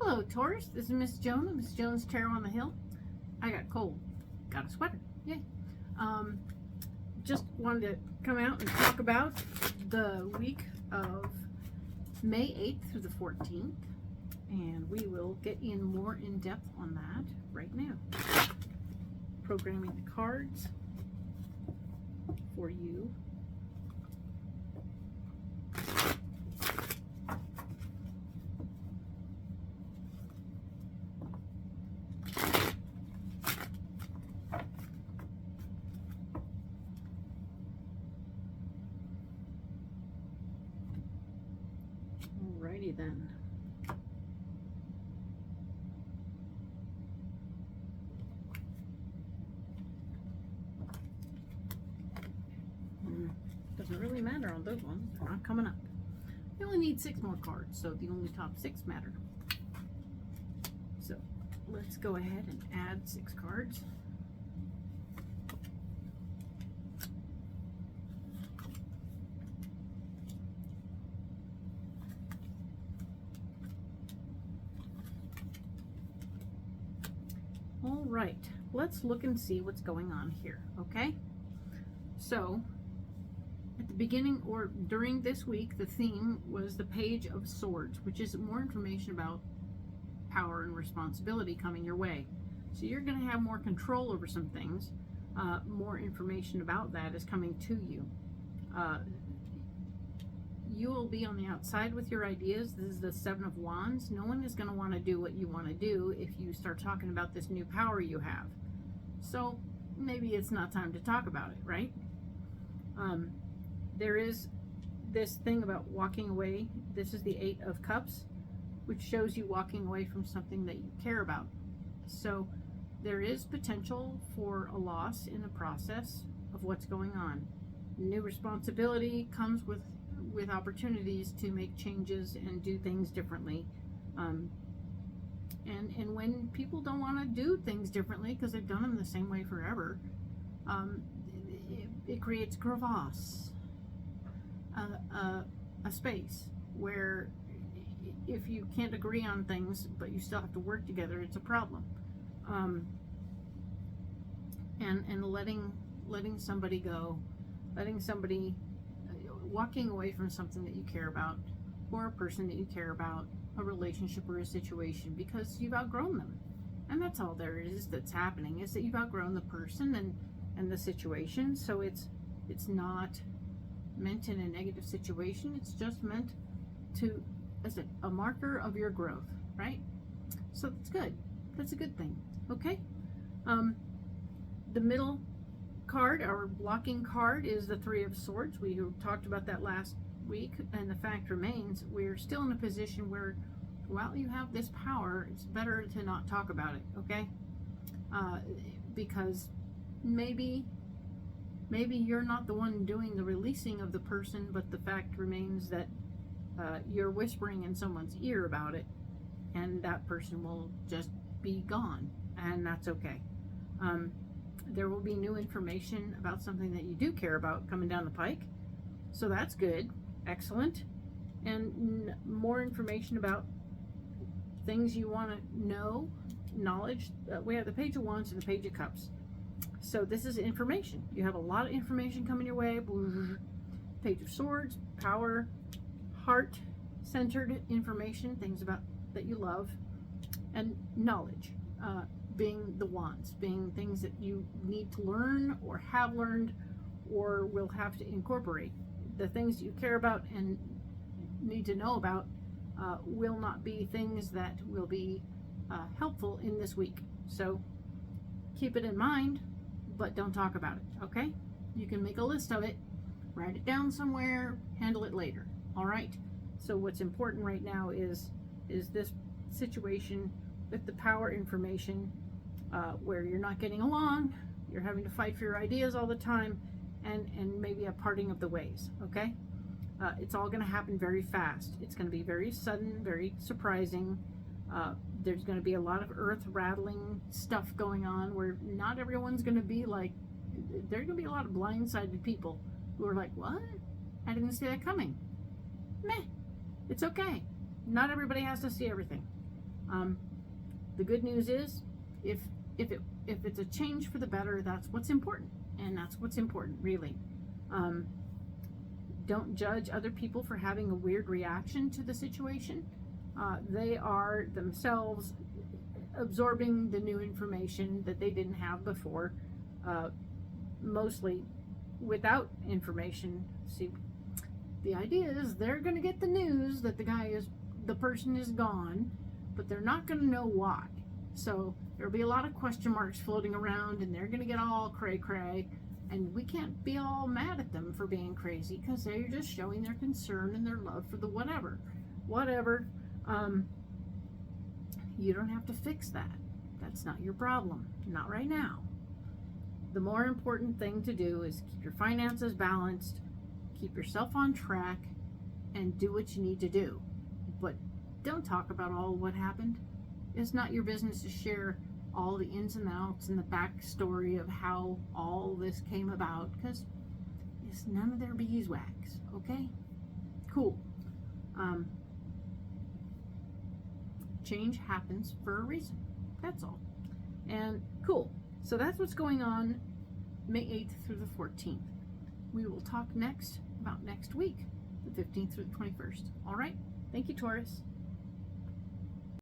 Hello, Taurus. This is Miss Joan of Miss Joan's Tarot on the Hill. I got cold. Got a sweater. Yay. Just wanted to come out and talk about the week of May 8th through the 14th. And we will get in more in depth on that right now. Programming the cards for you. Alrighty then. Doesn't really matter on those ones. They're not coming up. You only need 6 more cards, so the only top 6 matter. So let's go ahead and add 6 cards. All right, let's look and see what's going on here, okay? So, at the beginning or during this week, the theme was the Page of Swords, which is more information about power and responsibility coming your way. So you're going to have more control over some things. More information about that is coming to you. You will be on the outside with your ideas. This is the 7 of Wands. No one is going to want to do what you want to do if you start talking about this new power you have. So maybe it's not time to talk about it, right? There is this thing about walking away. This is the 8 of Cups, which shows you walking away from something that you care about. So there is potential for a loss in the process of what's going on. New responsibility comes with opportunities to make changes and do things differently. And when people don't want to do things differently because they've done them the same way forever, it creates crevasse, a space where if you can't agree on things but you still have to work together, it's a problem. And letting somebody go, walking away from something that you care about, or a person that you care about, a relationship or a situation, because you've outgrown them. And that's all there is that's happening, is that you've outgrown the person and the situation. So it's not meant in a negative situation. It's just meant to as a marker of your growth, right? So that's good. That's a good thing. Okay. The middle card, our blocking card, is the 3 of Swords. We talked about that last week, and the fact remains we're still in a position where while you have this power, it's better to not talk about it, okay? Because maybe you're not the one doing the releasing of the person, but the fact remains that you're whispering in someone's ear about it, and that person will just be gone, and that's okay. There will be new information about something that you do care about coming down the pike. So that's good. Excellent. And more information about things you want to know, knowledge. We have the Page of Wands and the Page of Cups. So this is information. You have a lot of information coming your way. Page of Swords, power, heart-centered information, things about that you love, and knowledge. Being the wands, being things that you need to learn or have learned or will have to incorporate. The things you care about and need to know about will not be things that will be helpful in this week. So keep it in mind, but don't talk about it, okay? You can make a list of it, write it down somewhere, handle it later, all right? So what's important right now is this situation with the power information, where you're not getting along, you're having to fight for your ideas all the time, and maybe a parting of the ways, okay? It's all going to happen very fast. It's going to be very sudden, very surprising. There's going to be a lot of earth-rattling stuff going on where not everyone's going to be like, there's going to be a lot of blindsided people who are like, what? I didn't see that coming. Meh. It's okay. Not everybody has to see everything. The good news is, if it's a change for the better, that's what's important, and that's what's important, really. Don't judge other people for having a weird reaction to the situation. They are themselves absorbing the new information that they didn't have before, mostly without information. See, the idea is they're going to get the news that the person is gone, but they're not going to know why. So there'll be a lot of question marks floating around, and they're going to get all cray-cray, and we can't be all mad at them for being crazy, because they're just showing their concern and their love for the whatever. You don't have to fix that. That's not your problem. Not right now. The more important thing to do is keep your finances balanced, keep yourself on track, and do what you need to do. But don't talk about all what happened. It's not your business to share all the ins and outs and the backstory of how all this came about, because it's none of their beeswax, okay? Cool. Change happens for a reason. That's all. And cool. So that's what's going on May 8th through the 14th. We will talk next about next week, the 15th through the 21st. All right? Thank you, Taurus.